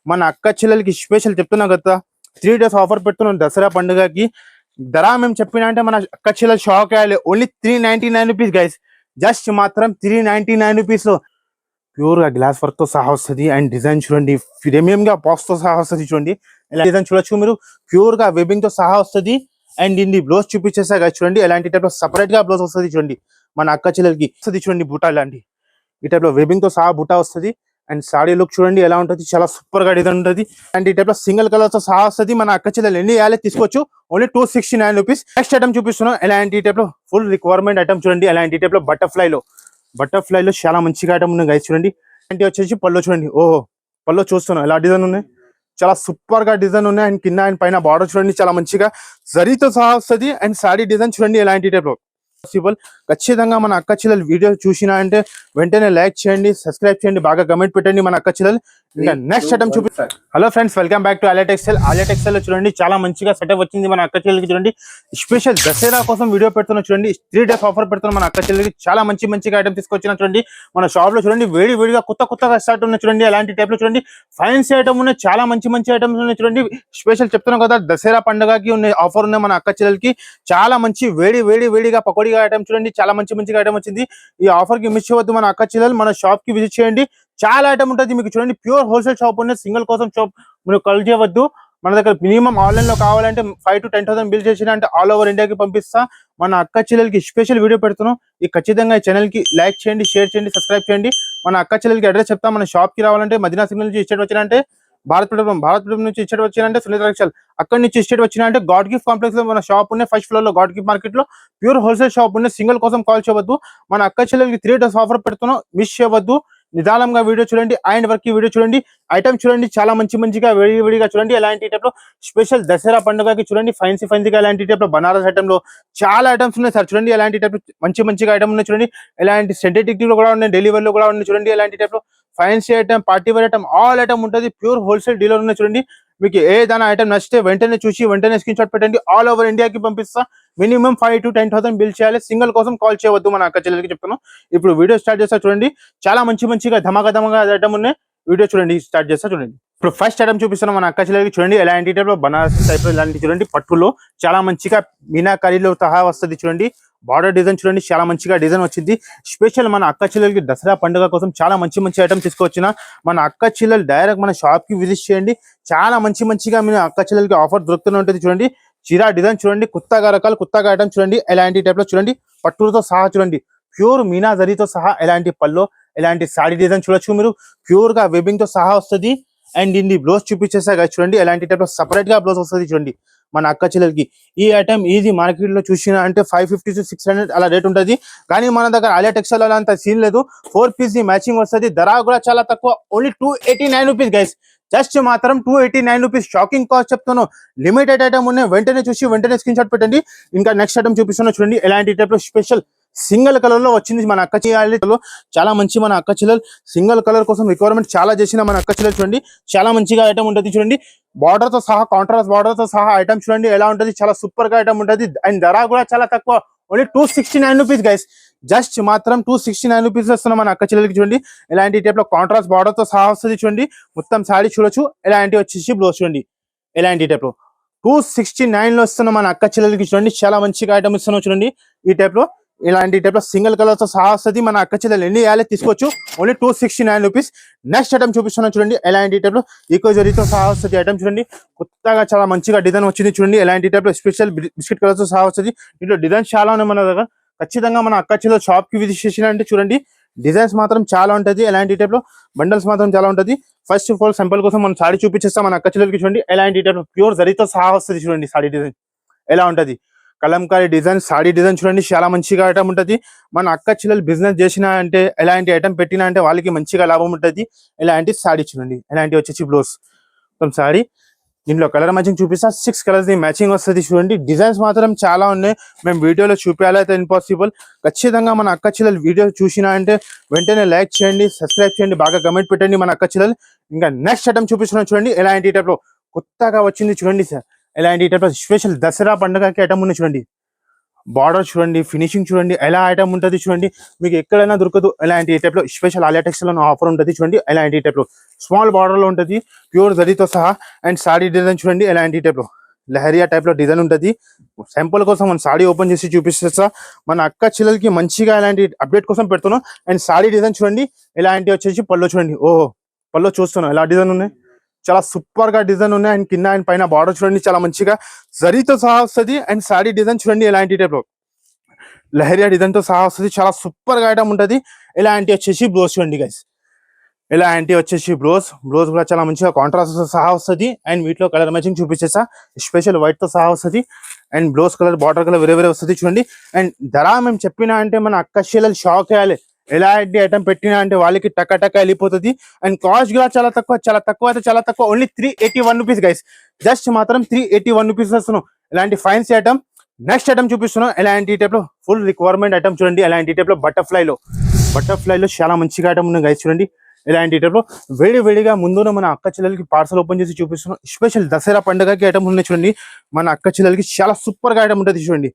మన అక్క చెల్లెలకి స్పెషల్ చెప్తున్నా కదా, 3 days ఆఫర్ పెడుతున్నాం దసరా పండుగకి. ధర మేము చెప్పిన అంటే మన అక్క చెల్లెలు షాక్ అయ్యాలి. Only 399 rupees guys. జస్ట్ మాత్రం 399 రూపీస్ లో ప్యూర్ గా గ్లాస్ వర్క్ తో సహా వస్తుంది. అండ్ డిజైన్ చూడండి, ప్రీమియం గా బాక్స్ తో సహా వస్తుంది. చూడండి ఇలా డిజైన్ చూడొచ్చు మీరు, ప్యూర్ గా వెబింగ్ తో సహా వస్తుంది. అండ్ ఇది బ్లౌజ్ చూపించేసా గైస్. చూడండి ఎలాంటి టైప్ లో సపరేట్ గా బ్లౌజ్ వస్తుంది. చూడండి మన అక్క చెల్లెలకి వస్తుంది. చూడండి బుటా ఇలాంటి ఈ టైప్ లో వెబింగ్ తో సహా బుటా వస్తుంది. అండ్ సాడీ లుక్ చూడండి ఎలా ఉంటుంది, చాలా సూపర్ గా డిజైన్ ఉంటుంది. అండ్ ఈ టైప్ లో సింగిల్ కలర్ తో సహా వస్తుంది. మన అక్క చెల్లెలు ఎన్ని వేయాలి తీసుకోవచ్చు, ఓన్లీ 269 రూపీస్. నెక్స్ట్ ఐటమ్ చూపిస్తున్నాం. ఎలాంటి టైప్ లో ఫుల్ రిక్వైర్మెంట్ ఐటమ్ చూడండి. ఎలాంటి టైప్ లో బటర్ఫ్లై లో చాలా మంచిగా ఐటమ్ ఉన్నాయి గైస్. చూడండి అంటే వచ్చేసి పళ్ళు చూడండి, ఓహో పళ్ళు చూస్తున్నాం ఎలా డిజైన్ ఉన్నాయి, చాలా సూపర్ గా డిజైన్ ఉన్నాయి. అండ్ కింద అండ్ పైన బార్డర్ చూడండి చాలా మంచిగా జరీతో సహా వస్తుంది. అండ్ సాడీ డిజైన్ చూడండి ఎలాంటి టైప్ లో పాసిబుల్. ఖచ్చితంగా మన అక్క చెల్లెలు వీడియో చూసినా అంటే వెంటనే లైక్ చేయండి, సబ్స్క్రైబ్ చేయండి, బాగా కమెంట్ పెట్టండి మన అక్క చెల్లెలు. ఇంకా నెక్స్ట్ ఐటమ్ చూపిస్తారు. Hello friends, welcome back to Alia textile. Alia textile లో చూడండి చాలా మంచిగా సెటప్ వచ్చింది మన అక్క చెల్లెలకి. చూడండి స్పెషల్ దసరా కోసం వీడియో పెడుతున్నా. చూడండి 3 days ఆఫర్ పెడుతున్నా మన అక్క చెల్లెలకి. చాలా మంచిగా ఐటమ్ తీసుకొచ్చిన. చూడండి మన షాప్ లో చూడండి వేడిగా కొత్తగా స్టార్ట్ ఉన్నాయి. చూడండి అలాంటి టైప్ లో చూడండి ఫ్యాన్సీ ఐటమ్ ఉన్నాయి, చాలా మంచి ఐటమ్స్ ఉన్నాయి. చూడండి స్పెషల్ చెప్తున్నాం కదా, దసరా పండుగకి ఉన్నాయి ఆఫర్ ఉన్నాయి మన అక్క చెల్లెలకి. చాలా మంచి వేడిగా పకోడీగా ఐటమ్ చూడండి, చాలా మంచిగా ఐటమ్ వచ్చింది. ఈ ఆఫర్ కి మిస్ అవ్వద్దు మన అక్క చెల్లెలు. మన షాప్ కి విజిట్ చేయండి, చాలా ఐటమ్ ఉంటుంది మీకు. చూడండి ప్యూర్ హోల్సేల్ షాప్ ఉన్నాయి, సింగిల్ కోసం షాప్ మీరు కాల్ చేయవద్దు. మన దగ్గర మినిమం ఆన్లైన్ లో కావాలంటే 5 to 10,000 బిల్ చేసిన అంటే ఆల్ ఓవర్ ఇండియాకి పంపిస్తా. మన అక్క చెల్లెలకి స్పెషల్ వీడియో పెడుతున్నాం. ఈ ఖచ్చితంగా ఈ ఛానల్ కి లైక్ చేయండి, షేర్ చేయండి, సబ్స్క్రైబ్ చేయండి. మన అక్క చెల్లెలకి అడ్రస్ చెప్తా. మన షాప్ కి రావాలంటే మదీనా సిగ్నల్ నుంచి ఇచ్చేట్ వచ్చినంటే భారతపురం నుంచి ఇచ్చేట్ వచ్చినంటే సునీత రక్షల్, అక్కడి నుంచి ఇచ్చేట్ వచ్చినంటే గాడ్ గిఫ్ట్ కాంప్లెక్స్ లో మన షాప్ ఉన్నాయి. ఫస్ట్ ఫ్లోర్ లో గాడ్ గిఫ్ట్ మార్కెట్ లో ప్యూర్ హోల్సేల్ షాప్ ఉన్నాయి. సింగిల్ కోసం కాల్ చేయవద్దు. మన అక్క చెల్లెలకి 3 days ఆఫర్ పెడుతున్నాం, మిస్ చేయవద్దు. నిదానంగా వీడియో చూడండి, అండ్ వర్క్ వీడియో చూడండి. ఐటమ్ చూడండి చాలా మంచిగా వేడిగా చూడండి. ఎలాంటి టైప్ లో స్పెషల్ దసరా పండుగకి చూడండి ఫైన్సీగా ఎలాంటి టైప్ లో బనారస్ ఐటమ్ లో చాలా ఐటమ్స్ ఉన్నాయి సార్. చూడండి ఎలాంటి టైప్ మంచిగా ఐటమ్ ఉన్నాయి. చూడండి ఎలాంటి సింథటిక్ లో కూడా ఉన్నాయి, డెలివరీ లో కూడా ఉన్నాయి. చూడండి ఎలాంటి టైప్ లో fancy item, party wear item, all item ఉంటుంది. ప్యూర్ హోల్సేల్ డీలర్ ఉన్నాయి. చూడండి మీకు ఏదైనా ఐటమ్ నచ్చితే వెంటనే చూసి వెంటనే స్క్రీన్ షాట్ పెట్టండి, ఆల్ ఓవర్ ఇండియాకి పంపిస్తా. మినిమం 5 to 10,000 బిల్ చేయాలి. సింగిల్ కోసం కాల్ చేయవద్దు మన అక్క చెల్లెలకి చెప్తాను. ఇప్పుడు వీడియో స్టార్ట్ చేస్తా. చూడండి చాలా మంచిగా ధమాగా ఐటమ్ ఉన్నాయి. వీడియో చూడండి స్టార్ట్ చేస్తా. చూడండి ఇప్పుడు ఫస్ట్ ఐటమ్ చూపిస్తున్నాం మన అక్క చెల్లెలకి. చూడండి ఎలాంటి టైప్ లో బనారస్ టైప్ లో ఇలాంటి చూడండి పట్టులో చాలా మంచిగా మీనాకారీలో సహా వస్తుంది. చూడండి బార్డర్ డిజైన్ చూడండి చాలా మంచిగా డిజైన్ వచ్చింది. స్పెషల్ మన అక్క చెల్లెలకి దసరా పండుగ కోసం చాలా మంచి ఐటమ్ తీసుకొచ్చిన. మన అక్క చెల్లెలు డైరెక్ట్ మన షాప్ కి విజిట్ చేయండి, చాలా మంచిగా మీ అక్క చెల్లెలకి ఆఫర్ దొరుకుతూనే ఉంటుంది. చూడండి చీరా డిజైన్ చూడండి, కొత్తగా ఐటమ్ చూడండి ఎలాంటి టైప్ లో చూడండి పట్టులతో సహా చూడండి ప్యూర్ మీనా జరీతో సహా ఎలాంటి పల్లో ఎలాంటి సాడీ డిజైన్ చూడొచ్చు మీరు, ప్యూర్ గా వెబింగ్ తో సహా వస్తుంది. అండ్ ఇన్ని బ్లౌజ్ చూపించేసా చూడండి ఎలాంటి టైప్ లో సపరేట్ గా బ్లౌజ్ వస్తుంది. చూడండి మన అక్క చెల్లెలకి ఈ ఐటమ్ ఈజీ మార్కెట్ లో చూసిన అంటే 550 to 600 అలా రేట్ ఉంటుంది. కానీ మన దగ్గర ఆలియా టెక్స్టైల్ అలా అంత సీన్ లేదు. 4 piece మ్యాచింగ్ వస్తుంది. ధర కూడా చాలా తక్కువ, ఓన్లీ 289 రూపీస్ గైస్. జస్ట్ మాత్రం 289 రూపీస్. షాకింగ్ కాస్ట్ చెప్తాను. లిమిటెడ్ ఐటమ్ ఉన్నాయి, వెంటనే చూసి వెంటనే స్క్రీన్ షాట్ పెట్టండి. ఇంకా నెక్స్ట్ ఐటమ్ చూపిస్తున్నా. చూడండి ఎలాంటి టైప్ లో స్పెషల్ సింగిల్ కలర్ లో వచ్చింది మన అక్క చెల్లెలు. చాలా మంచి మన అక్క చెల్లెలు సింగిల్ కలర్ కోసం రిక్వైర్మెంట్ చాలా చేసిన మన అక్క చెల్లెలు. చూడండి చాలా మంచిగా ఐటమ్ ఉంటుంది. చూడండి బార్డర్ తో సహా కాంట్రాస్ట్ బార్డర్ తో సహా ఐటమ్ చూడండి ఎలా ఉంటుంది, చాలా సూపర్ గా ఐటమ్ ఉంటుంది. అండ్ ధర కూడా చాలా తక్కువ, ఓన్లీ 269 రూపీస్ గైస్. జస్ట్ మాత్రం 269 రూపీస్ వస్తున్నాం మన అక్క చెల్లెలకి. చూడండి ఎలాంటి టైప్ లో కాంట్రాస్ట్ బార్డర్ తో సహా వస్తుంది. చూడండి మొత్తం సాడీ చూడొచ్చు. ఎలాంటి వచ్చేసి బ్లౌజ్ చూడండి ఎలాంటి టైప్ లో 269 లో వస్తున్నాం మన అక్క చెల్లెలకి. చూడండి చాలా మంచిగా ఐటమ్ ఇస్తున్నాం. చూడండి ఈ టైప్ లో ఇలాంటి టైప్ లో సింగిల్ కలర్ తో సహా వస్తుంది. మన అక్క చెల్లెలు ఎన్ని వేయాలి తీసుకోవచ్చు, ఓన్లీ 269 రూపీస్. నెక్స్ట్ ఐటమ్ చూపిస్తున్నాం. చూడండి ఎలాంటి టైప్ లో ఈకో జరీతో సహా వస్తుంది ఐటమ్. చూడండి కొత్తగా చాలా మంచిగా డిజైన్ వచ్చింది. చూడండి ఎలాంటి టైప్ లో స్పెషల్ బిస్కెట్ కలర్ తో సహా వస్తుంది. ఇంట్లో డిజైన్స్ చాలా ఉన్నాయి మన దగ్గర. ఖచ్చితంగా మన అక్క చెల్లెలు షాప్ కి విజిట్ చేసినంటే చూడండి డిజైన్స్ మాత్రం చాలా ఉంటుంది. ఎలాంటి టైప్ లో బండల్స్ మాత్రం చాలా ఉంటుంది. ఫస్ట్ ఆఫ్ ఆల్ సింపుల్ కోసం మనం సాడీ చూపించేస్తాం మన అక్క చెల్లెలకి. చూడండి ఎలాంటి టైప్ లో ప్యూర్ జరీతో సహా వస్తుంది. చూడండి సాడీ డిజైన్ ఎలా ఉంటది, కలంకారీ డిజైన్ సాడీ డిజైన్ చూడండి చాలా మంచిగా ఐటమ్ ఉంటుంది. మన అక్క చెల్లెలు బిజినెస్ చేసిన అంటే ఎలాంటి ఐటమ్ పెట్టినా అంటే వాళ్ళకి మంచిగా లాభం ఉంటుంది. ఎలాంటి సాడీ చూడండి ఎలాంటి వచ్చేసి బ్లౌజ్ మొత్తం సాడీ. దీంట్లో కలర్ మ్యాచింగ్ చూపిస్తా, 6 కలర్స్ మ్యాచింగ్ వస్తుంది. చూడండి డిజైన్స్ మాత్రం చాలా ఉన్నాయి, మేము వీడియోలో చూపించాలైతే ఇంపాసిబుల్. ఖచ్చితంగా మన అక్క చెల్లెలు వీడియో చూసినా అంటే వెంటనే లైక్ చేయండి, సబ్స్క్రైబ్ చేయండి, బాగా కమెంట్ పెట్టండి మన అక్క చెల్లెలు. ఇంకా నెక్స్ట్ ఐటమ్ చూపిస్తున్నాం. చూడండి ఎలాంటి టైప్ లో కొత్తగా వచ్చింది. చూడండి సార్ ఎలాంటి టైప్ లో స్పెషల్ దసరా పండుగకి ఐటమ్ ఉంది. చూడండి బార్డర్ చూడండి, ఫినిషింగ్ చూడండి, ఎలా ఐటమ్ ఉంటుంది చూడండి, మీకు ఎక్కడైనా దొరకదు. ఇలాంటి టైప్ లో స్పెషల్ ఆలియా టెక్స్టైల్ లో ఆఫర్ ఉంటుంది చూడండి. ఇలాంటి టైప్ లో స్మాల్ బార్డర్ లో ఉంటుంది, ప్యూర్ జరీతో సహా. అండ్ సాడీ డిజైన్ చూడండి, ఇలాంటి టైప్ లో లహరియా టైప్ లో డిజైన్ ఉంటుంది. శాంపుల్ కోసం మన సాడీ ఓపెన్ చేసి చూపిస్తా. మన అక్క చెల్లెలకి మంచిగా ఇలాంటి అప్డేట్ కోసం పెడుతున్నాం. అండ్ సాడీ డిజైన్ చూడండి, ఇలాంటి వచ్చేసి పళ్ళు చూడండి. ఓహో, పళ్ళు చూస్తున్నాం ఎలా డిజైన్ ఉన్నాయి, చాలా సూపర్ గా డిజైన్ ఉన్నాయి. అండ్ కింద అండ్ పైన బార్డర్ చూడండి, చాలా మంచిగా జరీతో సహా వస్తుంది. అండ్ సాడీ డిజైన్ చూడండి, ఇలాంటి టైప్ లో లహరియా డిజైన్ తో సహా వస్తుంది. చాలా సూపర్ గా ఐటమ్ ఉంటుంది. ఇలాంటి వచ్చేసి బ్లౌజ్ చూడండి గైస్, ఇలాంటి వచ్చేసి బ్లౌజ్ కూడా చాలా మంచిగా కాంట్రాస్ట్ తో సహా వస్తుంది. అండ్ వీటిలో కలర్ మ్యాచింగ్ చూపించేసా, స్పెషల్ వైట్ తో సహా వస్తుంది. And blouse colour border colour వేరే వేరే వస్తుంది చూడండి. అండ్ ధర మేము చెప్పినా అంటే మన అక్క చెల్లెలు షాక్ అయ్యాలి. ఎలాంటి ఐటమ్ పెట్టినా అంటే వాళ్ళకి టక్క టక్క వెళ్ళిపోతుంది. అండ్ కాస్ట్ కూడా చాలా తక్కువ, అయితే చాలా తక్కువ, ఓన్లీ 381 రూపీస్ గైస్. జస్ట్ మాత్రం 381 రూపీస్ వస్తున్నాం. ఇలాంటి ఫైన్సీ ఐటమ్. నెక్స్ట్ ఐటమ్ చూపిస్తున్నాం, ఎలాంటి టైప్ లో ఫుల్ రిక్వైర్మెంట్ ఐటమ్ చూడండి. ఎలాంటి టైప్ లో బటర్ఫ్లై లో చాలా మంచిగా ఐటమ్ ఉన్నాయి గైస్ చూడండి. ఇలాంటి టైప్ లో వేడిగా ముందున మన అక్క చెల్లెలకి పార్సల్ ఓపెన్ చేసి చూపిస్తున్నాం. స్పెషల్ దసరా పండుగకి ఐటమ్ ఉన్నాయి చూడండి. మన అక్క చెల్లెలకి చాలా సూపర్ గా ఐటమ్ ఉంటుంది చూడండి.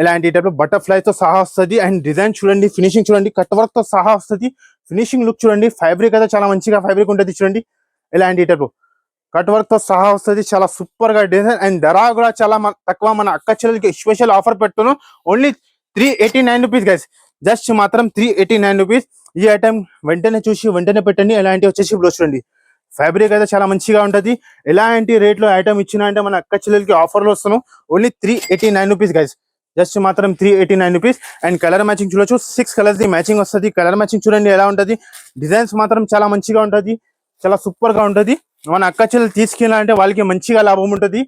ఇలాంటి టైప్ లో బటర్ఫ్లై తో సహా వస్తుంది. అండ్ డిజైన్ చూడండి, ఫినిషింగ్ చూడండి, కట్ వర్క్ తో సహా వస్తుంది. ఫినిషింగ్ లుక్ చూడండి, ఫ్యాబ్రిక్ అయితే చాలా మంచిగా ఫ్యాబ్రిక్ ఉంటుంది చూడండి. ఇలాంటి టైప్ కట్ వర్క్ తో సహా వస్తుంది. చాలా సూపర్ గా డిజైన్. అండ్ ధర కూడా చాలా తక్కువ. మన అక్క చెల్లెలకి స్పెషల్ ఆఫర్ పెడుతున్నాం, ఓన్లీ 389 రూపీస్ గైస్. జస్ట్ మాత్రం 389 రూపీస్. ఈ ఐటమ్ వెంటనే చూసి వెంటనే పెట్టండి. ఎలాంటి వచ్చేసి బ్లౌజ్ చూడండి, ఫ్యాబ్రిక్ అయితే చాలా మంచిగా ఉంటుంది. ఎలాంటి రేట్ లో ఐటమ్ ఇచ్చినా అంటే మన అక్క చెల్లెలకి ఆఫర్ లో వస్తున్నాం, ఓన్లీ 389 రూపీస్ గైస్. జస్ట్ మాత్రం 389 రూపీస్. అండ్ కలర్ మ్యాచింగ్ చూడొచ్చు, 6 కలర్స్ ది మ్యాచింగ్ వస్తుంది. కలర్ మ్యాచింగ్ చూడండి ఎలా ఉంటుంది. డిజైన్స్ మాత్రం చాలా మంచిగా ఉంటుంది, చాలా సూపర్ గా ఉంటుంది. మన అక్క చెల్లెలు తీసుకెళ్ళాలంటే వాళ్ళకి మంచిగా లాభం ఉంటుంది.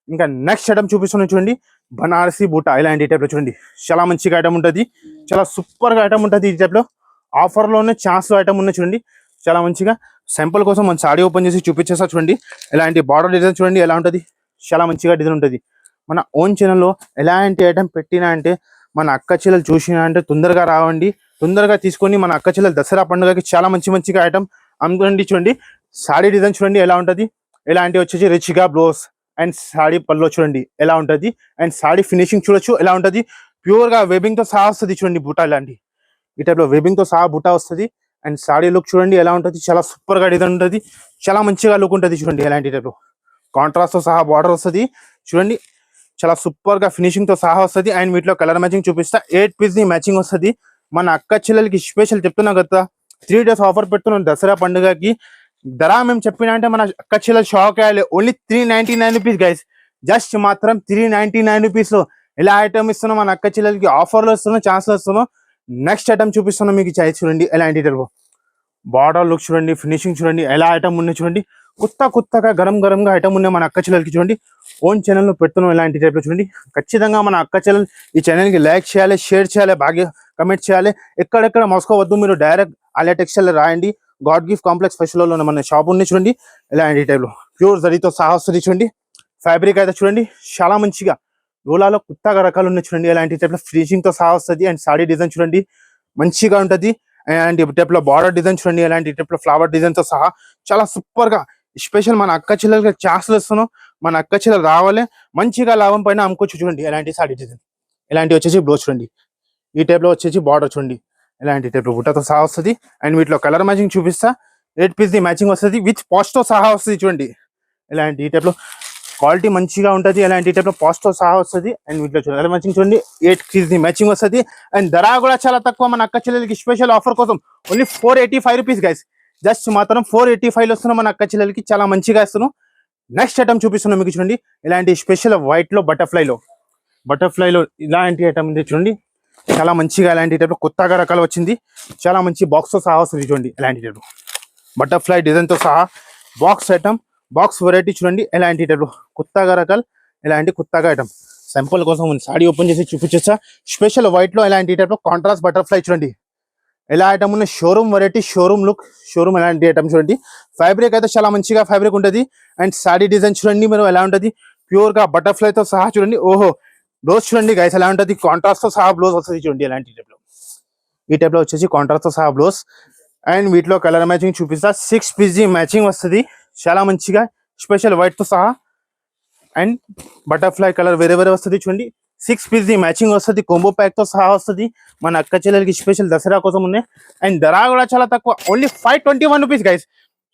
ఇంకా నెక్స్ట్ ఐటమ్ చూపిస్తున్నాం చూడండి, బనారసి బూటా. ఇలాంటి టైప్ లో చూడండి, చాలా మంచిగా ఐటమ్ ఉంటుంది, చాలా సూపర్ గా ఐటమ్ ఉంటుంది. ఈ టైప్ లో ఆఫర్ లోనే ఛాన్స్ ఐటమ్ ఉన్నాయి చూడండి, చాలా మంచిగా. సింపుల్ కోసం మన సాడీ ఓపెన్ చేసి చూపించేస్తా చూడండి. ఇలాంటి బార్డర్ డిజైన్ చూడండి ఎలా ఉంటుంది, చాలా మంచిగా డిజైన్ ఉంటుంది. మన ఓన్ ఛానల్లో ఎలాంటి ఐటమ్ పెట్టినా అంటే మన అక్క చెల్లెలు చూసినా అంటే తొందరగా రావండి, తొందరగా తీసుకొని మన అక్క చెల్లెలు దసరా పండుగకి చాలా మంచిగా ఐటమ్ అమ్ముకోండి. చూడండి సాడీ డిజైన్ చూడండి ఎలా ఉంటుంది. ఇలాంటి వచ్చేసి రిచ్గా బ్లౌజ్ అండ్ సాడీ పల్లో చూడండి ఎలా ఉంటుంది. అండ్ సాడీ ఫినిషింగ్ చూడొచ్చు ఎలా ఉంటుంది. ప్యూర్ గా వెబింగ్ తో సహా వస్తుంది చూడండి బూటా. ఇలాంటి ఈ టైప్ లో వెబింగ్ తో సహా బూటా వస్తుంది. అండ్ సాడీ లుక్ చూడండి ఎలా ఉంటుంది, చాలా సూపర్ గా డిజైన్ ఉంటుంది, చాలా మంచిగా లుక్ ఉంటుంది చూడండి. ఎలాంటి టైప్ లో కాంట్రాస్ట్ తో సహా బార్డర్ వస్తుంది చూడండి, చాలా సూపర్ గా ఫినిషింగ్ తో సహా వస్తుంది. అండ్ వీటిలో కలర్ మ్యాచింగ్ చూపిస్తా, 8 పీస్ ని మ్యాచింగ్ వస్తుంది. మన అక్క చెల్లెలకి స్పెషల్ చెప్తున్నా కదా, 3 days ఆఫర్ పెడుతున్నాం దసరా పండుగకి. ధర మేము చెప్పినా అంటే మన అక్క చెల్లెలు షాక్ అయ్యాలి. Only 399 rupees guys. జస్ట్ మాత్రం 399 రూపీస్ లో ఎలా ఐటమ్ ఇస్తున్నాం, మన అక్క చెల్లెలకి ఆఫర్లు వస్తున్నాం, ఛాన్స్లు వస్తున్నాం. నెక్స్ట్ ఐటమ్ చూపిస్తున్నాం మీకు, చాయ్ చూడండి ఎలాంటి బార్డర్ లుక్ చూడండి, ఫినిషింగ్ చూడండి, ఎలా ఐటమ్ ఉన్నాయి చూడండి. కొత్తగా గరంగా ఐటమ్ ఉన్నాయి మన అక్క చెల్లెలకి చూడండి. ఓన్ ఛానల్లో పెడుతున్నాం ఇలాంటి టైప్లో చూడండి. ఖచ్చితంగా మన అక్క చెల్లెలు ఈ ఛానల్కి లైక్ చేయాలి, షేర్ చేయాలి, బాగా కమెంట్ చేయాలి. ఎక్కడెక్కడ మోసుకోవద్దు, మీరు డైరెక్ట్ ఆలియా టెక్స్టైల్ రాయండి. గాడ్ గిఫ్ట్ కాంప్లెక్స్ ఫెస్ట్ లో మన షాప్ ఉంది చూడండి. ఇలాంటి టైప్లో ప్యూర్ జరీతో సహా వస్తుంది చూడండి. ఫ్యాబ్రిక్ అయితే చూడండి చాలా మంచిగా రోలాలో కొత్తగా రకాలు ఉన్నాయి చూడండి. ఇలాంటి టైప్లో ఫినిషింగ్ తో సహా వస్తుంది. అండ్ సాడీ డిజైన్ చూడండి మంచిగా ఉంటుంది. అండ్ టైప్ లో బార్డర్ డిజైన్ చూడండి, ఎలాంటి టైప్ లో ఫ్లవర్ డిజైన్ తో సహా చాలా సూపర్ గా. స్పెషల్ మన అక్క చెల్లెలకి ఛాన్స్లు ఇస్తున్నాం, మన అక్క చెల్లెలు రావాలి, మంచిగా లాభం పైన అమ్ముకోవచ్చు చూడండి. ఎలాంటి సాడీ డిజైన్, ఇలాంటి వచ్చేసి బ్లౌజ్ చూడండి, ఈ టైప్ లో వచ్చేసి బార్డర్ చూడండి, ఇలాంటి టైప్ లో బుట్టతో సహా వస్తుంది. అండ్ వీటిలో కలర్ మ్యాచింగ్ చూపిస్తా, 8 పీస్ ది మ్యాచింగ్ వస్తుంది, విత్ పాస్ట్ తో సహా వస్తుంది చూడండి. ఇలాంటి ఈ టైప్ లో క్వాలిటీ మంచిగా ఉంటుంది, అలాంటి టైప్ లో పాస్ట్ తో సహా వస్తుంది. అండ్ వీటిలో కలర్ మ్యాచింగ్ చూడండి, 8 పీస్ ది మ్యాచింగ్ వస్తుంది. అండ్ ధర కూడా చాలా తక్కువ. మన అక్క చెల్లెలకి స్పెషల్ ఆఫర్ కోసం ఓన్లీ 485 రూపీస్ గైస్. జస్ట్ మాత్రం 485 వస్తున్నాం మన అక్క చెల్లెలకి, చాలా మంచిగా ఇస్తున్నాం. నెక్స్ట్ ఐటమ్ చూపిస్తున్నాం మీకు చూడండి, ఇలాంటి స్పెషల్ వైట్ లో బటర్ఫ్లైలో ఇలాంటి ఐటమ్ ఉంది చూడండి, చాలా మంచిగా. ఇలాంటి టైప్ లో కొత్తగా రకాలు వచ్చింది, చాలా మంచి బాక్స్ తో సహా వస్తుంది చూడండి. ఇలాంటి టైప్ బటర్ఫ్లై డిజైన్ తో సహా బాక్స్ ఐటమ్, బాక్స్ వెరైటీ చూడండి. ఎలాంటి టైప్ లో కొత్తగా రకాలు, ఇలాంటి కొత్తగా ఐటమ్. సింపుల్ కోసం సాడీ ఓపెన్ చేసి చూపించా. స్పెషల్ వైట్ లో ఇలాంటి టైప్ లో కాంట్రాస్ట్ బటర్ఫ్లై చూడండి ఎలా ఐటమ్ ఉన్న. Showroom variety, showroom look, showroom ఎలాంటి ఐటమ్ చూడండి. ఫ్యాబ్రిక్ అయితే చాలా మంచిగా ఫ్యాబ్రిక్ ఉంటుంది. అండ్ సాడీ డిజైన్ చూడండి మీరు ఎలా ఉంటుంది, ప్యూర్ గా బటర్ఫ్లై తో సహా చూడండి. ఓహో, బ్లౌజ్ చూడండి గైస్ ఎలా ఉంటుంది, కాంట్రాస్ట్ తో సహా బ్లౌజ్ వస్తుంది చూడండి. ఎలాంటి టైప్ లో ఈ టైప్ లో వచ్చేసి కాంట్రాస్ట్ తో సహా బ్లౌజ్. అండ్ వీటిలో కలర్ మ్యాచింగ్ చూపిస్తా, 6 పీజీ మ్యాచింగ్ వస్తుంది చాలా మంచిగా, స్పెషల్ వైట్ తో సహా. అండ్ బటర్ఫ్లై కలర్ వేరే వస్తుంది చూడండి. 6 పీస్ ది మ్యాచింగ్ వస్తుంది, కొంబో ప్యాక్ తో సహా వస్తుంది. మన అక్క చెల్లెలకి స్పెషల్ దసరా కోసం ఉన్నాయి. అండ్ ధర కూడా చాలా తక్కువ, ఓన్లీ 521 రూపీస్ గైస్.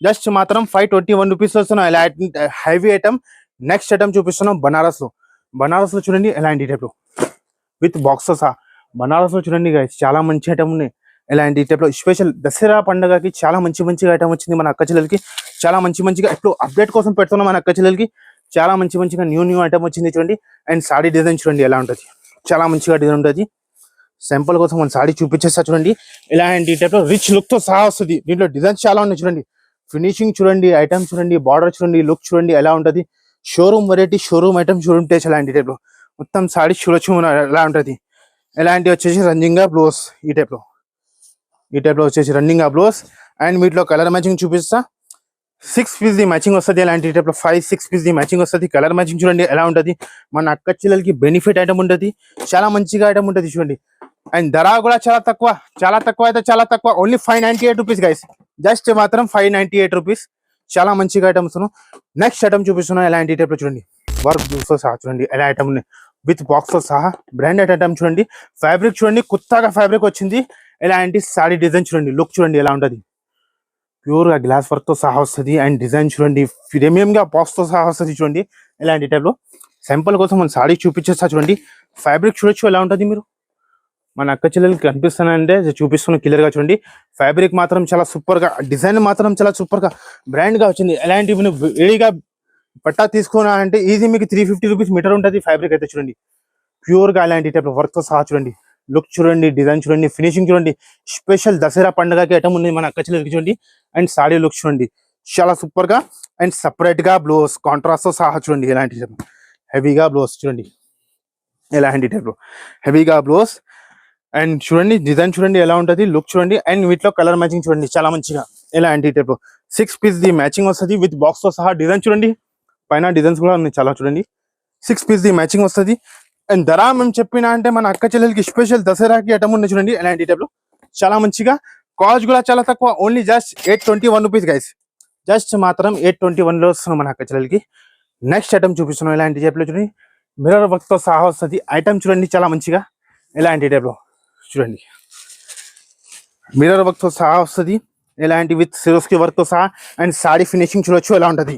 జస్ట్ మాత్రం 521 రూపీస్ వస్తున్నాం. ఎలాంటి హెవీ ఐటమ్. నెక్స్ట్ ఐటమ్ చూపిస్తున్నాం బనారస్ లో. బనారస్ లో చూడండి ఎలాంటి టైప్ లో విత్ బాక్స్ తో సహా. బనారస్ లో చూడండి గైస్ చాలా మంచి ఐటమ్ ఉన్నాయి. ఎలాంటి టైప్ లో స్పెషల్ దసరా పండుగకి చాలా మంచి ఐటమ్ వచ్చింది మన అక్క చెల్లెలకి. చాలా మంచిగా ఇప్పుడు అప్డేట్ కోసం పెడుతున్నాం మన అక్క చెల్లెలకి. చాలా మంచిగా న్యూ ఐటమ్ వచ్చింది చూడండి. అండ్ సాడీ డిజైన్ చూడండి ఎలా ఉంటుంది, చాలా మంచిగా డిజైన్ ఉంటుంది. సింపుల్ కోసం మన సాడీ చూపించేస్తా చూడండి. ఇలాంటి టైప్ లో రిచ్ లుక్ తో సహా వస్తుంది. దీంట్లో డిజైన్స్ చాలా ఉన్నాయి చూడండి. ఫినిషింగ్ చూడండి, ఐటమ్ చూడండి, బార్డర్ చూడండి, లుక్ చూడండి ఎలా ఉంటుంది. షోరూమ్ వెరైటీ, షోరూమ్ ఐటమ్ చూడండి ఎలాంటి టైప్ లో మొత్తం సాడీ చూడొచ్చు ఎలా ఉంటుంది. ఎలాంటి వచ్చేసి రన్నింగ్ గా బ్లౌజ్ ఈ టైప్ లో వచ్చేసి రన్నింగ్ గా బ్లౌజ్. అండ్ వీటిలో కలర్ మ్యాచింగ్ చూపిస్తా. 6 పీస్ ది మ్యాచింగ్ వస్తుంది. ఎలాంటి టైప్ లో 5-6 పీస్ ది మ్యాచింగ్ వస్తుంది. కలర్ మ్యాచింగ్ చూడండి ఎలా ఉంటుంది. మన అక్క చెల్లెలకి బెనిఫిట్ ఐటమ్ ఉంటుంది, చాలా మంచిగా ఐటమ్ ఉంటుంది చూడండి. అండ్ ధర కూడా చాలా తక్కువ అయితే చాలా తక్కువ, ఓన్లీ 598 రూపీస్ గైస్. జస్ట్ మాత్రం 598 రూపీస్. చాలా మంచిగా ఐటమ్స్. నెక్స్ట్ ఐటమ్ చూపిస్తున్నా ఎలాంటి టైప్ లో చూడండి. వర్క్ తో సహా చూడండి ఎలా ఐటమ్ ఉన్నాయి, విత్ బాక్స్ తో సహా. బ్రాండెడ్ ఐటమ్ చూడండి. ఫ్యాబ్రిక్ చూడండి, కొత్తగా ఫ్యాబ్రిక్ వచ్చింది. ఎలాంటి సాడీ డిజైన్ చూడండి, లుక్ చూడండి ఎలా ఉంటుంది. ప్యూర్ గా గ్లాస్ వర్క్ తో సహా వస్తుంది. అండ్ డిజైన్ చూడండి, ప్రీమియం గా బాక్స్ తో సహా వస్తుంది చూడండి. ఎలాంటి టైప్ లో సింపుల్ కోసం మన సాడీ చూపించేస్తా చూడండి. ఫ్యాబ్రిక్ చూడొచ్చు ఎలా ఉంటుంది. మీరు మన అక్క చెల్లెలకి కనిపిస్తానంటే చూపిస్తున్న క్లియర్ గా చూడండి. ఫ్యాబ్రిక్ మాత్రం చాలా సూపర్ గా, డిజైన్ మాత్రం చాలా సూపర్ గా బ్రాండ్ గా వచ్చింది. ఎలాంటి వేడిగా పట్టా తీసుకున్నా అంటే ఈజీ మీకు 350 రూపీస్ మీటర్ ఉంటుంది. ఫ్యాబ్రిక్ అయితే చూడండి ప్యూర్ గా అలాంటి టైప్ వర్క్ తో సహా చూడండి. లుక్ చూడండి, డిజైన్ చూడండి, ఫినిషింగ్ చూడండి. స్పెషల్ దసరా పండుగకి ఐటమ్ ఉంది మన అక్క చెల్లెలకి చూడండి. అండ్ సాడీ లుక్ చూడండి చాలా సూపర్ గా. అండ్ సపరేట్ గా బ్లౌజ్ కాంట్రాస్ట్ తో సహా చూడండి. ఎలాంటి హెవీగా బ్లౌజ్ చూడండి, ఎలాంటి టైప్ లో హెవీగా బ్లౌజ్. అండ్ చూడండి డిజైన్ చూడండి ఎలా ఉంటుంది, లుక్ చూడండి. అండ్ వీటిలో కలర్ మ్యాచింగ్ చూడండి చాలా మంచిగా. ఎలాంటి టైప్ లో 6 పీస్ ది మ్యాచింగ్ వస్తుంది, విత్ బాక్స్ తో సహా. డిజైన్ చూడండి, పైన డిజైన్స్ కూడా ఉన్నాయి చాలా చూడండి. 6 పీస్ ది మ్యాచింగ్ వస్తుంది. అండ్ ధర మేము చెప్పినా అంటే మన అక్క చెల్లెలకి స్పెషల్ దసరాకి ఐటమ్ ఉంది చూడండి. ఎలాంటి టైప్ లో చాలా మంచిగా. కాస్ట్ కూడా చాలా తక్కువ, only just 821 rupees guys. Just మాత్రం 821 లో వస్తున్నాం మన అక్క చెల్లెలకి. నెక్స్ట్ ఐటమ్ చూపిస్తున్నాం ఎలాంటి టైప్ లో చూడండి. మిర్రర్ వర్క్ తో సహా వస్తుంది. ఐటమ్ చూడండి చాలా మంచిగా. ఎలాంటి టైప్ లో చూడండి, మిర్రర్ వర్క్ తో సహా వస్తుంది. ఎలాంటి విత్ సిరోస్కి వర్క్ తో సహా. అండ్ సాడీ ఫినిషింగ్ చూడొచ్చు ఎలా ఉంటుంది.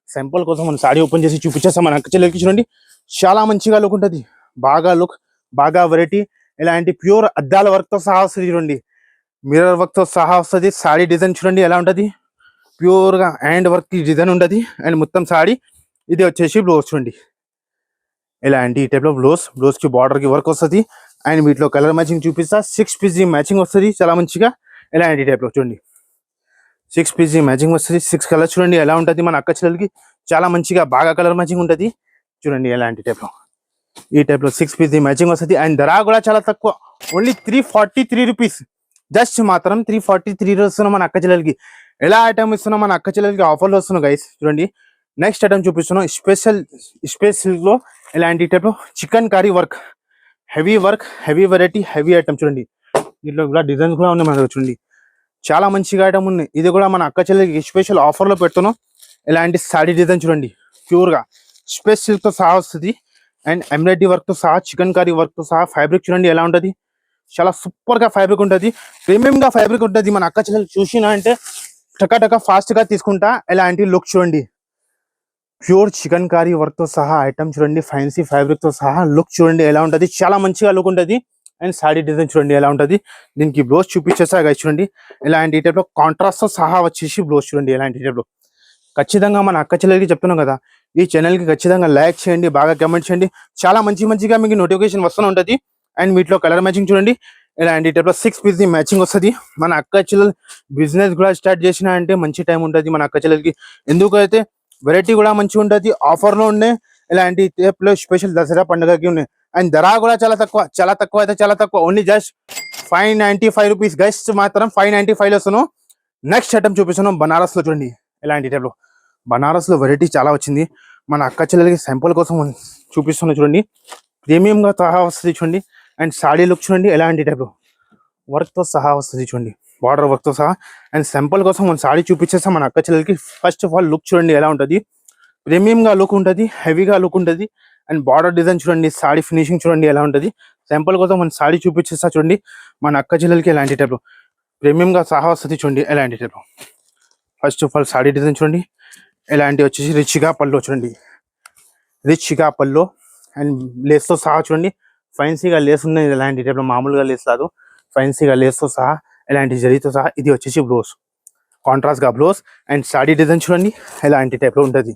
సింపుల్ కోసం మనం సాడీ ఓపెన్ చేసి చూపించేస్తాం మన అక్క చెల్లెలకి చూడండి. చాలా మంచిగా లుక్ ఉంటుంది, బాగా లుక్, బాగా వెరైటీ. ఇలాంటి ప్యూర్ అద్దాల వర్క్ తో సహా వస్తుంది చూడండి. మిర్రర్ వర్క్ తో సహా వస్తుంది. సాడీ డిజైన్ చూడండి ఎలా ఉంటుంది. ప్యూర్ గా హ్యాండ్ వర్క్ డిజైన్ ఉంటుంది. అండ్ మొత్తం సాడీ ఇది వచ్చేసి బ్లౌజ్ చూడండి. ఇలాంటి ఈ టైప్ లో బ్లౌజ్ కి బార్డర్ కి వర్క్ వస్తుంది. అండ్ వీటిలో కలర్ మ్యాచింగ్ చూపిస్తా. 6 పీస్ మ్యాచింగ్ వస్తుంది చాలా మంచిగా. ఇలాంటి టైప్ లో చూడండి 6 పీస్ మ్యాచింగ్ వస్తుంది. 6 కలర్స్ చూడండి ఎలా ఉంటుంది. మన అక్క చెల్లెలకి చాలా మంచిగా బాగా కలర్ మ్యాచింగ్ ఉంటుంది చూడండి. ఎలాంటి టైప్ లో ఈ టైప్ లో 6 పీస్ మ్యాచింగ్ వస్తుంది. అండ్ ధర కూడా చాలా తక్కువ, ఓన్లీ 343 రూపీస్. జస్ట్ మాత్రం 343 వస్తున్నాం మన అక్క చెల్లెలకి. ఎలా ఐటమ్ ఇస్తున్నాం మన అక్క చెల్లెలకి, ఆఫర్లో వస్తున్నాం గైస్ చూడండి. నెక్స్ట్ ఐటమ్ చూపిస్తున్నాం స్పెషల్ లో. ఎలాంటి టైప్ లో chicken curry work, heavy work, heavy variety, heavy item చూడండి. దీంట్లో కూడా డిజైన్స్ కూడా ఉన్నాయి మనకు చూడండి. చాలా మంచిగా ఐటమ్ ఉన్నాయి. ఇది కూడా మన అక్క చెల్లెలకి స్పెషల్ ఆఫర్ లో పెడుతున్నాం. ఇలాంటి సాడీ డిజైన్ చూడండి, ప్యూర్ గా స్పెషల్ తో సహా వస్తుంది. అండ్ ఎంబ్రాయిడరీ వర్క్ తో సహా, చికెన్ కర్రీ వర్క్ తో సహా. ఫ్యాబ్రిక్ చూడండి ఎలా ఉంటుంది, చాలా సూపర్ గా ఫ్యాబ్రిక్ ఉంటుంది, ప్రీమియం గా ఫ్యాబ్రిక్ ఉంటుంది. మన అక్క చెల్లెలు చూసినా అంటే టకా ఫాస్ట్ గా తీసుకుంటా. ఇలాంటి లుక్ చూడండి, ప్యూర్ చికెన్ కర్రీ వర్క్ తో సహా ఐటమ్ చూడండి. ఫ్యాన్సీ ఫ్యాబ్రిక్ తో సహా లుక్ చూడండి ఎలా ఉంటుంది, చాలా మంచిగా లుక్ ఉంటుంది. అండ్ సాడీ డిజైన్ చూడండి ఎలా ఉంటుంది. దీనికి బ్లౌజ్ చూపించేసా గైస్ చూడండి. ఇలాంటి టైప్ లో కాంట్రాస్ట్ తో సహా వచ్చేసి బ్లౌజ్ చూడండి. ఎలాంటి టైప్ లో ఖచ్చితంగా మన అక్క చెల్లెలకి చెప్తున్నాం కదా, ఈ ఛానల్ కి ఖచ్చితంగా లైక్ చేయండి, బాగా కమెంట్ చేయండి. చాలా మంచిగా మీకు నోటిఫికేషన్ వస్తూనే ఉంటుంది. అండ్ వీటిలో కలర్ మ్యాచింగ్ చూడండి. ఇలాంటి టైప్ లో 6 పీస్ మ్యాచింగ్ వస్తుంది. మన అక్క చెల్లెలు బిజినెస్ కూడా స్టార్ట్ చేసినా అంటే మంచి టైం ఉంటుంది మన అక్క చెల్లెలకి. ఎందుకైతే వెరైటీ కూడా మంచిగా ఉంటుంది, ఆఫర్ లో ఉన్నాయి. ఇలాంటి టైప్ లో స్పెషల్ దసరా పండుగకి ఉన్నాయి. అండ్ ధర కూడా చాలా తక్కువ అయితే చాలా తక్కువ, ఓన్లీ జస్ట్ 595 రూపీస్. గైస్ మాత్రం 595 లో వస్తున్నాం. నెక్స్ట్ ఐటమ్ చూపిస్తున్నాం బనారస్ లో చూడండి. ఇలాంటి టైప్ లో బనారస్ లో వెరైటీ చాలా వచ్చింది. మన అక్క చెల్లెలకి శాంపుల్ కోసం చూపిస్తున్నా చూడండి. ప్రీమియం గా సహా వస్తుంది చూడండి. అండ్ సాడీ లుక్ చూడండి ఎలాంటి టైప్ లో వర్క్ తో సహా వస్తుంది చూడండి, బార్డర్ వర్క్ తో సహా. అండ్ శాంపుల్ కోసం మన సాడీ చూపించేస్తాం మన అక్క చెల్లెలకి. ఫస్ట్ ఆఫ్ ఆల్ లుక్ చూడండి ఎలా ఉంటుంది. ప్రీమియం గా లుక్ ఉంటుంది, హెవీగా లుక్ ఉంటుంది. అండ్ బార్డర్ డిజైన్ చూడండి, సాడీ ఫినిషింగ్ చూడండి ఎలా ఉంటుంది. సింపుల్ కోసం మన సాడీ చూపించేస్తా చూడండి. మన అక్క చెల్లెలకి ఎలాంటి టైప్ ప్రీమియంగా సహా వస్తుంది చూడండి ఎలాంటి type. First of all saree design చూడండి, ఎలాంటి వచ్చేసి రిచ్గా పళ్ళు చూడండి, రిచ్గా పళ్ళు అండ్ లేస్తో సహా చూడండి. ఫైన్సీగా లేస్ ఉన్నాయి ఎలాంటి టైప్లో, మామూలుగా లేస్ కాదు, ఫైన్సీగా లేస్తో సహా ఎలాంటి జరీతో సహా. ఇది వచ్చేసి బ్లౌజ్, కాంట్రాస్ట్గా బ్లౌజ్ అండ్ సాడీ డిజైన్ చూడండి ఎలాంటి టైప్లో ఉంటుంది.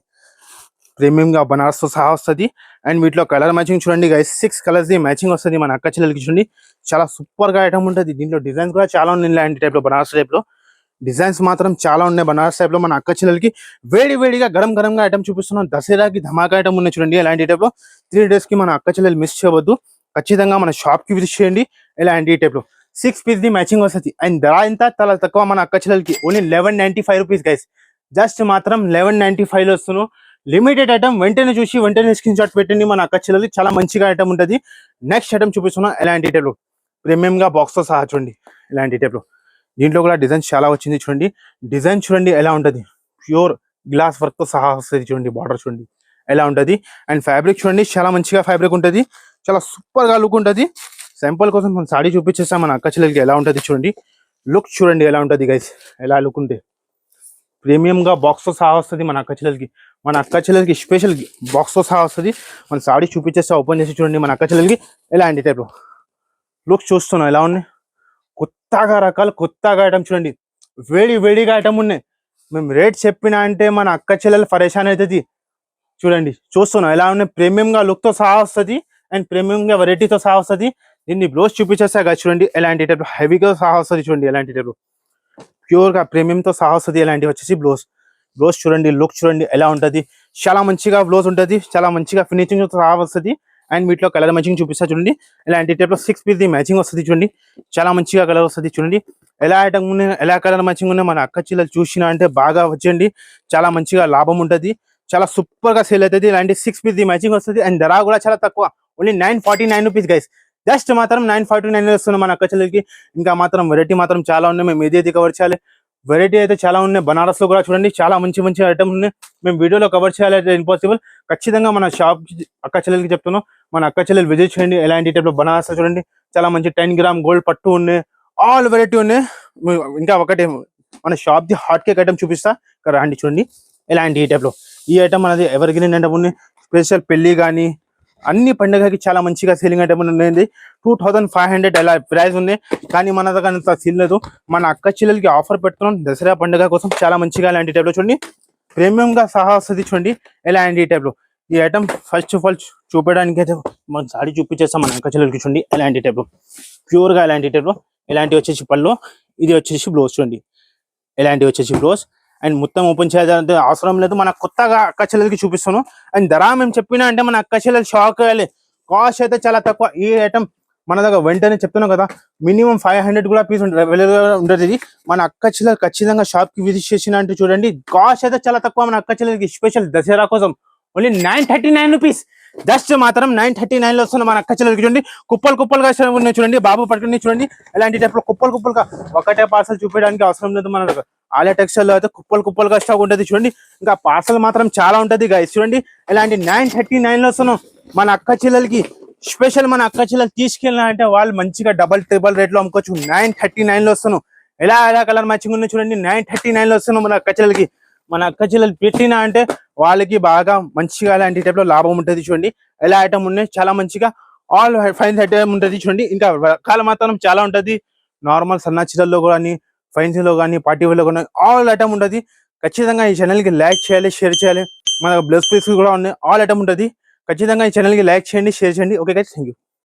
ప్రీమియంగా బనారస్తో సహా వస్తుంది. అండ్ వీటిలో కలర్ మ్యాచింగ్ చూడండి గైస్, 6 కలర్స్ మ్యాచింగ్ వస్తుంది మన అక్క చెల్లెలకి చూడండి. చాలా సూపర్గా ఐటమ్ ఉంటుంది. దీంట్లో డిజైన్స్ కూడా చాలా ఉన్నాయి ఇలాంటి టైప్లో, బనారస్ టైప్లో డిజైన్స్ మాత్రం చాలా ఉన్నాయి బనారస్ టైప్లో. మన అక్క చెల్లెలకి వేడి వేడిగా గరం గరంగా ఐటమ్ చూపిస్తున్నాం. దసరాకి ధమాకా ఐటమ్ ఉన్నాయి చూడండి ఎలాంటి టైప్లో. 3 డేస్కి మన అక్క చెల్లెలు మిస్ చేయవద్దు, ఖచ్చితంగా మన షాప్కి విజిట్ చేయండి. ఎలాంటి టైప్లో 6 పీస్ మ్యాచింగ్ వస్తుంది. అండ్ ధర ఎంత చాలా తక్కువ మన అక్క చెల్లెలకి, ఓన్లీ 1195 రూపీస్ గైస్. జస్ట్ మాత్రం 1195లో వస్తున్నాను. లిమిటెడ్ ఐటమ్, వెంటనే చూసి వెంటనే స్క్రీన్ షాట్ పెట్టండి. మన అక్క చెల్లెలకి చాలా మంచిగా ఐటమ్ ఉంటుంది. నెక్స్ట్ ఐటమ్ చూపిస్తున్నాం ఎలాంటి టైప్లో, ప్రీమియంగా బాక్స్తో సహా చూడండి ఎలాంటి టైప్లో. దీంట్లో కూడా డిజైన్స్ చాలా వచ్చింది చూడండి. డిజైన్ చూడండి ఎలా ఉంటుంది, ప్యూర్ గ్లాస్ వర్క్తో సహా వస్తుంది చూడండి. బార్డర్ చూడండి ఎలా ఉంటుంది. అండ్ ఫ్యాబ్రిక్ చూడండి చాలా మంచిగా ఫ్యాబ్రిక్ ఉంటుంది, చాలా సూపర్గా లుక్ ఉంటుంది. సింపుల్ కోసం మనం సాడీ చూపించేస్తాం మన అక్క చెల్లెలకి ఎలా ఉంటుంది చూడండి. లుక్ చూడండి ఎలా ఉంటుంది గైస్, ఎలా లుక్ ఉంటే. ప్రీమియంగా బాక్స్తో సహా వస్తుంది మన అక్క చెల్లెలకి. మన అక్క చెల్లెలకి స్పెషల్ బాక్స్తో సహా వస్తుంది. మన సాడీ చూపించేస్తా, ఓపెన్ చేసి చూడండి మన అక్క చెల్లెలకి ఎలాంటి టైప్లో. లుక్ చూస్తున్నాం ఎలా ఉన్నాయి, కొత్తగా రకాలు, కొత్తగా ఐటమ్ చూడండి, వేడి వేడిగా ఐటమ్ ఉన్నాయి. మేము రేట్ చెప్పినా అంటే మన అక్క చెల్లెలు పరేషాన్ అవుతుంది. చూడండి చూస్తున్నాం ఎలా ఉన్నాయి, ప్రీమియంగా లుక్తో సహా వస్తుంది అండ్ ప్రీమియంగా వెరైటీతో సహా వస్తుంది. దీన్ని బ్లౌజ్ చూపించేస్తా కదా చూడండి ఎలాంటి టైప్, హెవీగా సహా వస్తుంది చూడండి ఎలాంటి టైప్, ప్యూర్గా ప్రీమియంతో సహా వస్తుంది. ఎలాంటివి వచ్చేసి బ్లౌజ్, బ్లౌజ్ చూడండి, లుక్ చూడండి ఎలా ఉంటుంది. చాలా మంచిగా బ్లౌజ్ ఉంటుంది, చాలా మంచిగా ఫినిషింగ్ సహా వస్తుంది. అండ్ వీటిలో కలర్ మ్యాచింగ్ చూపిస్తా చూడండి ఎలాంటి టైప్లో. 6 పీస్ మ్యాచింగ్ వస్తుంది చూడండి, చాలా మంచిగా కలర్ వస్తుంది చూడండి. ఎలా ఐటమ్ ఉన్నాయి, ఎలా కలర్ మ్యాచింగ్ ఉన్నాయి మన అక్క చెల్లెలు చూసినా అంటే బాగా వచ్చేయండి, చాలా మంచిగా లాభం ఉంటుంది, చాలా సూపర్గా సేల్ అవుతుంది. ఇలాంటి 6 పీస్ మ్యాచింగ్ వస్తుంది. అండ్ ధర కూడా చాలా తక్కువ, ఓన్లీ 949 రూపీస్ గైస్. జస్ట్ మాత్రం 949 వస్తున్నాం మన అక్క చెల్లెలకి. ఇంకా మాత్రం వెరైటీ మాత్రం చాలా ఉన్నాయి, మేము ఏదైతే కవర్ చేయాలి. వెరైటీ అయితే చాలా ఉన్నాయి. బనారస్లో కూడా చూడండి చాలా మంచి మంచి ఐటమ్ ఉన్నాయి. మేము వీడియోలో కవర్ చేయాలంటే ఇంపాసిబుల్. ఖచ్చితంగా మన షాప్ అక్క చెల్లెలకి చెప్తున్నాం, మన అక్క చెల్లెలు విజిట్ చేయండి. ఎలాంటి టైప్లో బనారస్ చూడండి, చాలా మంచి 10 గ్రామ్ గోల్డ్ పట్టు ఉన్నాయి, ఆల్ వెరైటీ ఉన్నాయి. ఇంకా ఒకటి మన షాప్ది హాట్ కేక్ ఐటమ్ చూపిస్తా ఇక్కడ రండి చూడండి ఎలాంటి ఈ టైప్లో. ఈ ఐటమ్ అనేది ఎవర్ గ్రీన్ ఐటమ్ ఉన్నాయి, స్పెషల్ పెళ్లి కానీ అన్ని పండుగకి చాలా మంచిగా సేలింగ్ ఐటమ్ ఉంది. 2500 అలా ప్రైస్ ఉంది, కానీ మన దగ్గర అంత సేల్ లేదు. మన అక్క చెల్లెలకి ఆఫర్ పెడుతున్నాం దసరా పండుగ కోసం. చాలా మంచిగా ఇలాంటి టైప్లో చూడండి, ప్రీమియంగా సహా వస్తుంది చూడండి ఎలాంటి టైప్లో. ఈ ఐటమ్ ఫస్ట్ ఆఫ్ ఆల్ చూపించడానికి అయితే మన సాడీ చూపించేస్తాం మన అక్క చెల్లెలకి చూడండి ఎలాంటి టైప్లో, ప్యూర్గా ఎలాంటి టైప్లో. ఇలాంటి వచ్చేసి పళ్ళు, ఇది వచ్చేసి బ్లౌజ్ చూడండి ఎలాంటి వచ్చేసి బ్లౌజ్. అండ్ మొత్తం ఓపెన్ చేయాలంటే అవసరం లేదు, మన కొత్తగా అక్క చెల్లెలకి చూపిస్తాను. అండ్ ధర మేము చెప్పినా అంటే మన అక్క చెల్లెలు షాక్ అయ్యాలి. కాస్ట్ అయితే చాలా తక్కువ. ఈ ఐటమ్ మన దగ్గర వెంటనే చెప్తున్నాం కదా, మినిమం 500 కూడా పీస్ ఉంటుంది. ఇది మన అక్క చెల్లెలు ఖచ్చితంగా షాప్కి విజిట్ చేసిన అంటే చూడండి, కాస్ట్ అయితే చాలా తక్కువ. మన అక్క చెల్లెలకి స్పెషల్ దసరా కోసం ఓన్లీ 939 రూపీస్. జస్ట్ మాత్రం 939లో వస్తుంది మన అక్క చెల్లెలకి చూడండి. కుప్పలు కుప్పలుగా ఉన్నాయి చూడండి, బాబు పట్టుకుని చూడండి ఎలాంటి టైప్లో కుప్పలు కుప్పలుగా. ఒకటే పార్సల్ చూపించడానికి అవసరం లేదు మన దగ్గర. ఆలియా టెక్స్టైల్ లో అయితే కుప్పలు కుప్పలుగా స్టాక్ ఉంటుంది చూడండి. ఇంకా పార్సల్ మాత్రం చాలా ఉంటుంది గైస్ చూడండి. ఇలాంటి 939లో వస్తున్నాం మన అక్క చెల్లెలకి స్పెషల్. మన అక్క చెల్లెలు తీసుకెళ్ళాలంటే వాళ్ళు మంచిగా డబల్ ట్రిబల్ రేట్లో అమ్ముకోవచ్చు. 939లో వస్తున్నాం. ఎలా ఎలా కలర్ మ్యాచింగ్ ఉన్నాయి చూడండి, 939లో వస్తున్నాం మన అక్క చెల్లెలకి. మన అక్క చెల్లెలు పెట్టినా అంటే వాళ్ళకి బాగా మంచిగా అలాంటి టైప్లో లాభం ఉంటుంది చూడండి. ఎలా ఐటమ్ ఉన్నాయి చాలా మంచిగా, ఆల్ ఫైన్ ఐటమ్ ఉంటుంది చూడండి. ఇంకా రకాల మాత్రం చాలా ఉంటుంది, నార్మల్ సన్నా చీరల్లో కానీ, ఫైన్సీలో కానీ, పార్టీ వేర్లో కానీ ఆల్ ఐటమ్ ఉంటుంది. ఖచ్చితంగా ఈ ఛానల్కి లైక్ చేయాలి, షేర్ చేయాలి. మన బ్లౌజ్ పీస్ కూడా ఉన్నాయి, ఆల్ ఐటమ్ ఉంటుంది. ఖచ్చితంగా ఈ ఛానల్కి లైక్ చేయండి, షేర్ చేయండి. Okay guys, thank you.